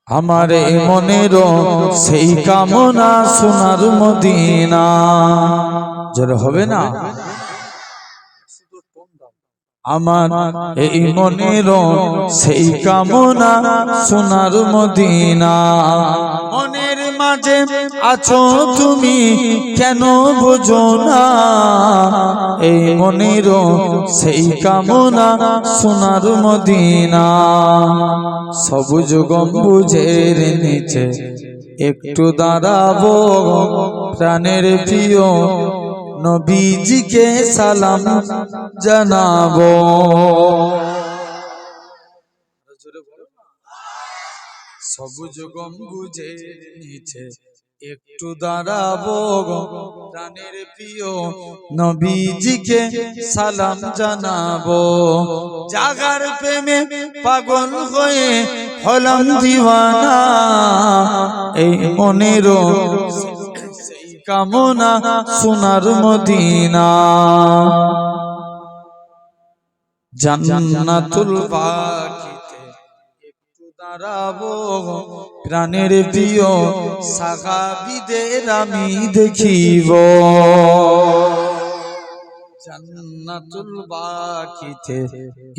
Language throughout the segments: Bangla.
আমার মনেরও সেই কামনা সোনার মদিনা। জোরে হবে না? আমার এই মনেরও সেই কামনা সোনার মদিনা। মনের মাঝে আছো তুমি কেন বোঝো না? এই মনেরও সেই কামনা সোনার মদিনা। সবুজ গম্বুজের নিচে একটু দাঁড়াবো, প্রাণের প্রিয় নবীজিকে সালাম জানাবো। সবুজ গম্বুজের নিচে একটু দাঁড়াবো, প্রাণের প্রিয় নবীজিকে সালাম জানাবো। জাগার প্রেমে পাগল হয়ে হলাম দিওয়ানা, এই মনেরও সেই কামনা সোনার মদিনা। জান্নাতুল বাকিতে একটু দাঁড়াবো, প্রাণের প্রিয় সাহাবীদের আমি দেখিব। জান্নাতুল বাকিতে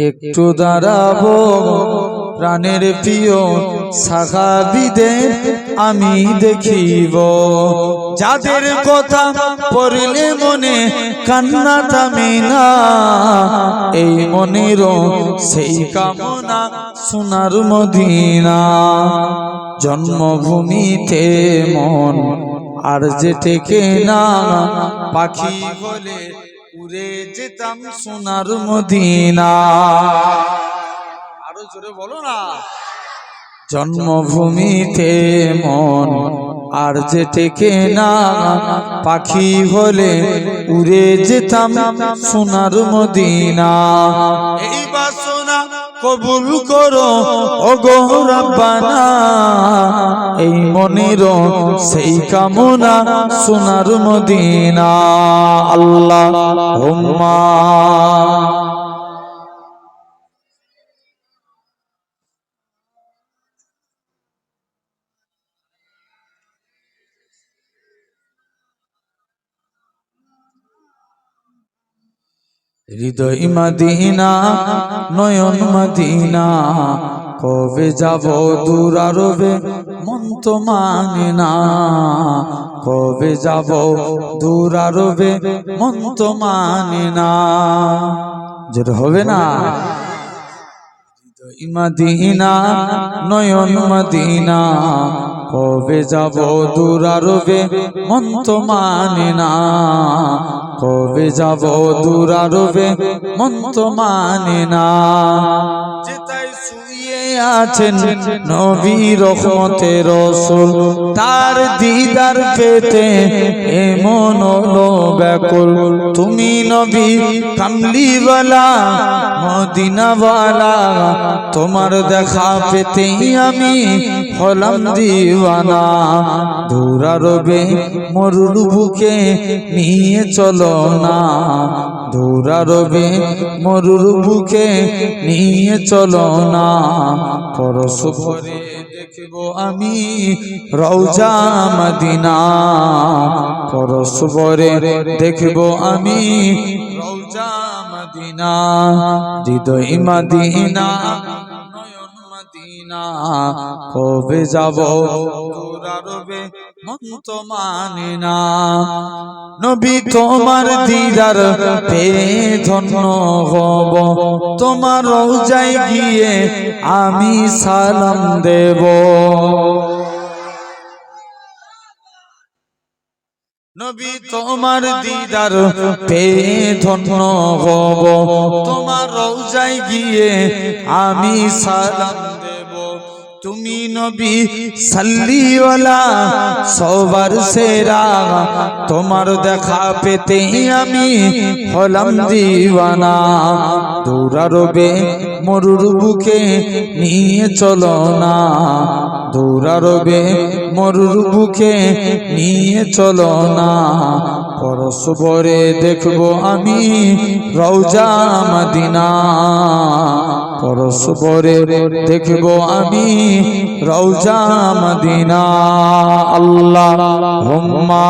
একটু দাঁড়াবো, প্রাণের প্রিয় সাহাবীদের আমি দেখিব। যাদের কথা পড়লে মনে কান্না থামে না, এই মনেরও সেই কামনা সোনার মদিনা। জন্মভূমিতে মন আর যে টেকে না, পাখি বলে উড়ে যেতাম সোনার মদিনা। আরো জোরে বলো না। জন্মভূমিতে মন আর যে টেকে না, পাখি হলে উড়ে যেতাম সোনার মদিনা। এই বাসনা কবুল করো ওগো রব্বানা, এই মনেরও সেই কামনা সোনার মদিনা। আল্লাহুম্মা হৃদয় মদিনা নয়ন মদিনা, কবে যাব দূর আরবে মন তো মানে না। কবে যাব দূর আরবে মন তো মানে না। যেটা হবে না। হৃদয় মদিনা নয়ন মদিনা, কবে যাব দূর আরবে মন তো মানে না। কবে যাব দূর আরবে মন তো মানে না। যেথায় শুয়ে আছেন নবী রহমতের রাসূল, তার দিদার পেতে এমন হলো ব্যাকুল। তুমি নবী কামলিওয়ালা মদিনাওয়ালা, তোমার দেখা পেতেই আমি হলাম দিওয়ানা। দূর আরবে মরুর বুকে নিয়ে চলো না, দূর আরবে মরুর বুকে নিয়ে চলো না। পরশ ভরে দেখব আমি রওজা মদিনা, পরশ ভরে দেখব আমি রওজা মদিনা। হৃদয় মদিনা নয়ন মদিনা, কবে যাব দূর আরবে মন তো মানে না। নবী তোমার দিদার পেয়ে ধন্য হব, তোমার রওজায় গিয়ে আমি সালাম দেব। নবী তোমার দিদার পেয়ে ধন্য হব, তোমার রওজায় গিয়ে আমি সালাম দেব। তুমি নবী সাল্লিওয়ালা সবার সেরা, তোমার দেখা পেতে আমি হলাম দিওয়ানা। দূর আরবে মরুর বুকে নিয়ে চলো না, দৌড়ারবে মরুর বুকে নিয়ে চলো না, পরস্পরে দেখবো আমি রওজা মদিনা, পরস্পরে দেখবো আমি রওজা মদিনা। আল্লাহুম্মা